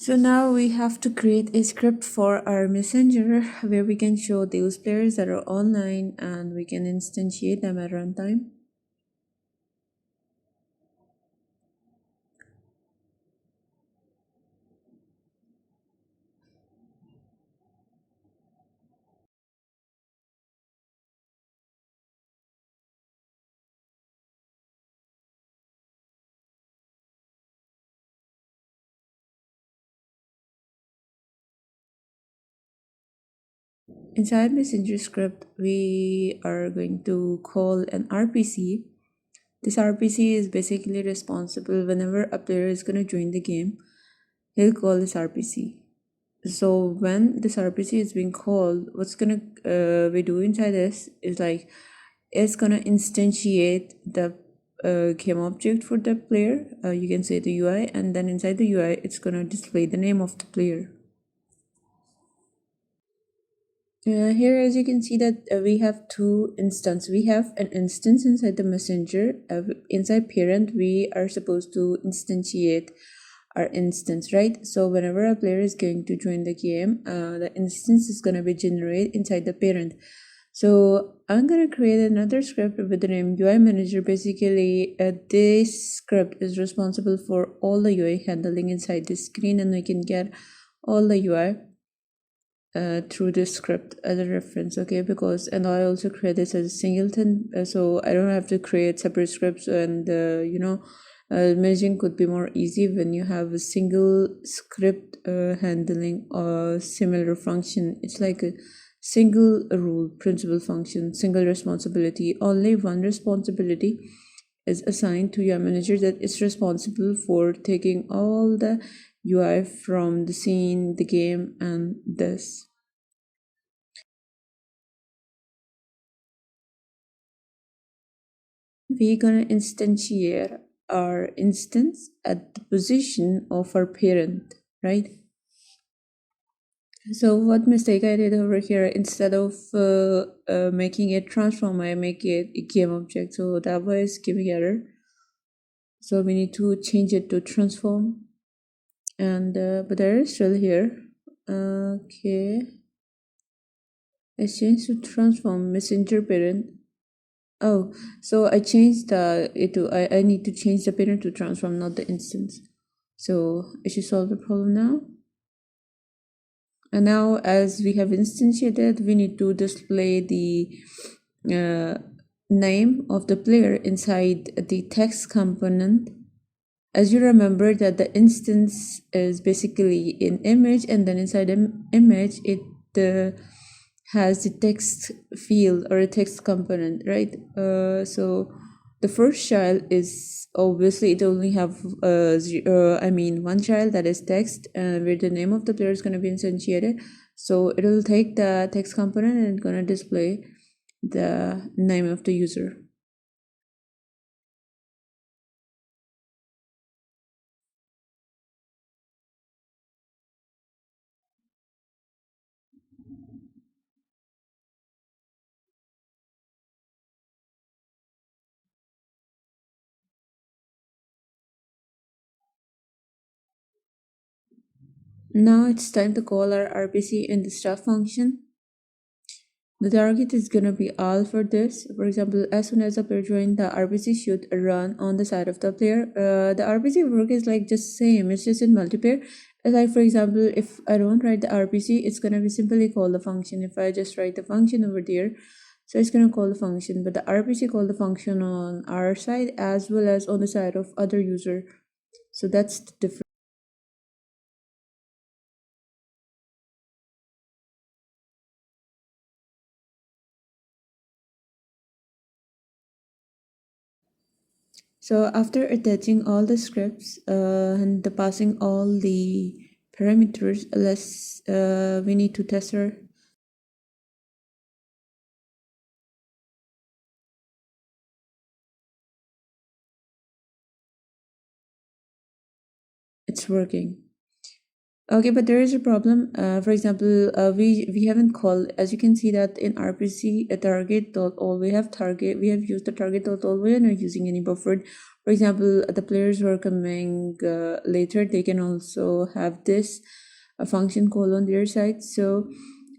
So now we have to create a script for our messenger where we can show those players that are online and we can instantiate them at runtime. Inside messenger script, we are going to call an RPC. This RPC is basically responsible whenever a player is going to join the game, he'll call this RPC. So when this RPC is being called, what's gonna we do inside this is like it's gonna instantiate the game object for the player. You can say the UI, and then inside the UI, it's gonna display the name of the player. Here, as you can see that we have two instances. We have an instance inside the messenger. Inside parent, we are supposed to instantiate our instance, right? So whenever a player is going to join the game, the instance is going to be generated inside the parent. So I'm going to create another script with the name UI manager. Basically, this script is responsible for all the UI handling inside the screen, and we can get all the UI through this script as a reference, okay? Because, and I also create this as a singleton, so I don't have to create separate scripts, and managing could be more easy when you have a single script handling a similar function. It's like a single rule, principal function, single responsibility. Only one responsibility is assigned to your manager that is responsible for taking all the UI from the scene, the game, and this. We're gonna instantiate our instance at the position of our parent, right? So what mistake I did over here, instead of making it transform, I make it a game object. So that was giving error. So we need to change it to transform. And but error is still here. Okay. It's changed to transform messenger parent. Oh, so I changed it to I need to change the parent to transform, not the instance. So it should solve the problem now. And now, as we have instantiated, we need to display the name of the player inside the text component. As you remember that the instance is basically an image, and then inside an image it has the text field or a text component, right? So the first child is obviously it only have one child, that is text, where the name of the player is going to be instantiated. So it will take the text component and it's going to display the name of the user. Now it's time to call our RPC in the staff function. The target is gonna be all for this. For example, as soon as the player joins, the RPC should run on the side of the player. The RPC work is like just same. It's just in multiplayer. Like for example, if I don't write the RPC, it's gonna be simply call the function. If I just write the function over there, so it's gonna call the function. But the RPC call the function on our side as well as on the side of other user. So that's the difference. So after attaching all the scripts and passing all the parameters, we need to test her. It's working. Okay, but there is a problem. For example, we haven't called, as you can see that in RPC a target dot all, we have used the target dot all, we are not using any buffer. For example, the players who are coming later, they can also have this a function call on their side. So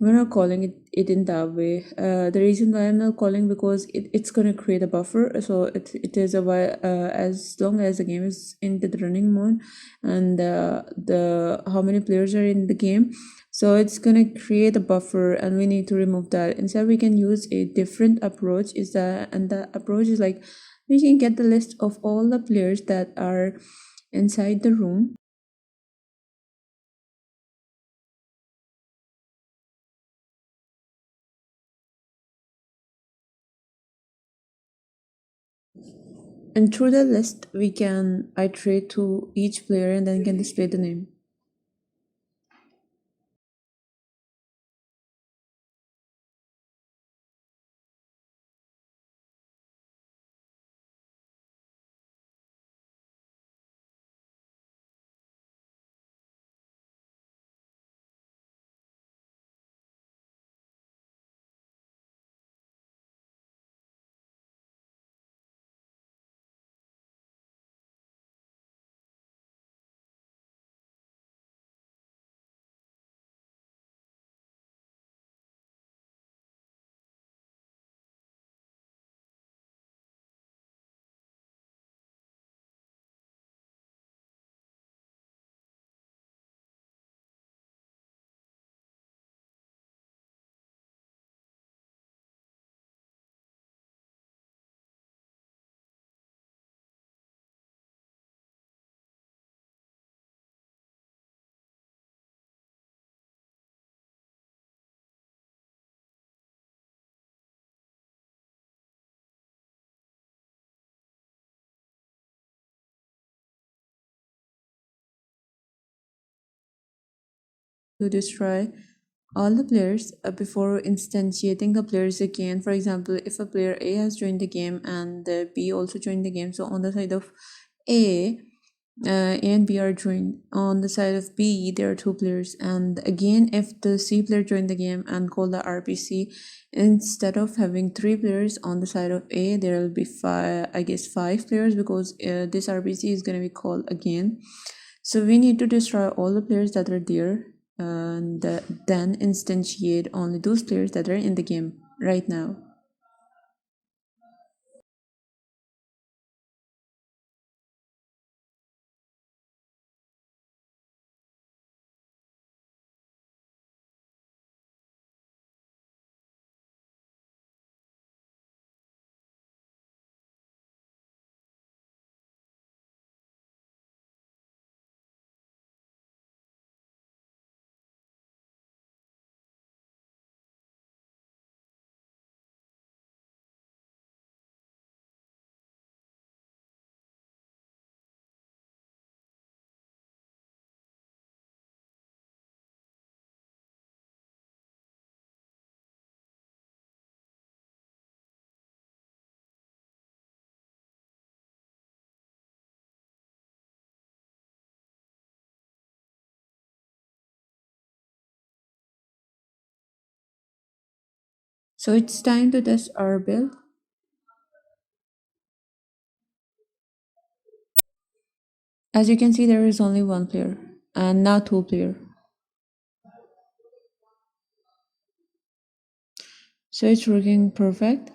we're not calling it in that way. The reason why I'm not calling, because it's gonna create a buffer. So it is a while, as long as the game is in the running mode, and the how many players are in the game, so it's gonna create a buffer, and we need to remove that. Instead, we can use a different approach. Is that and the approach is like, we can get the list of all the players that are inside the room. And through the list, we can iterate to each player and then can display the name. To destroy all the players before instantiating the players again. For example, if a player A has joined the game and B also joined the game, so on the side of A, A and B are joined. On the side of B, there are two players. And again, if the C player joined the game and called the RPC, instead of having three players on the side of A, there will be five, I guess, five players, because this RPC is going to be called again. So we need to destroy all the players that are there, and then instantiate only those players that are in the game right now. So it's time to test our build. As you can see, there is only one player and now two player. So it's working perfect.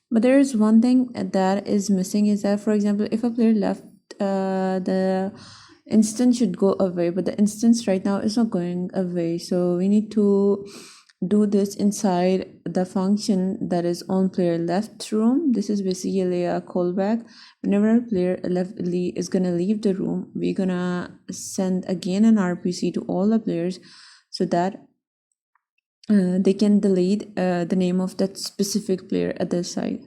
But there is one thing that is missing, is that, for example, if a player left, the instance should go away, but the instance right now is not going away. So we need to do this inside the function that is on player left room. This is basically a callback. Whenever a player is gonna leave the room, we're gonna send again an RPC to all the players, so that they can delete the name of that specific player at their side.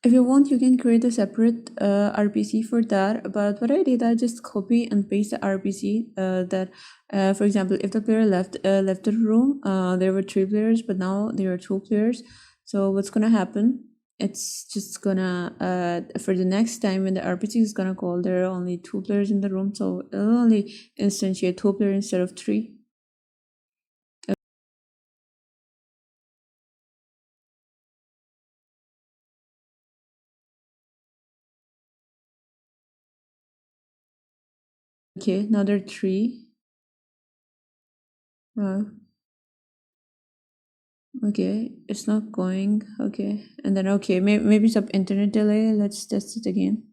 If you want, you can create a separate RPC for that. But what I did, I just copy and paste the RPC that, for example, if the player left the room, there were three players, but now there are two players. So what's gonna happen? It's just gonna for the next time when the RPC is gonna call, there are only two players in the room, so it'll only instantiate two players instead of three. Okay, now there are three. Uh, okay, it's not going. Okay, and then okay, maybe some internet delay. Let's test it again.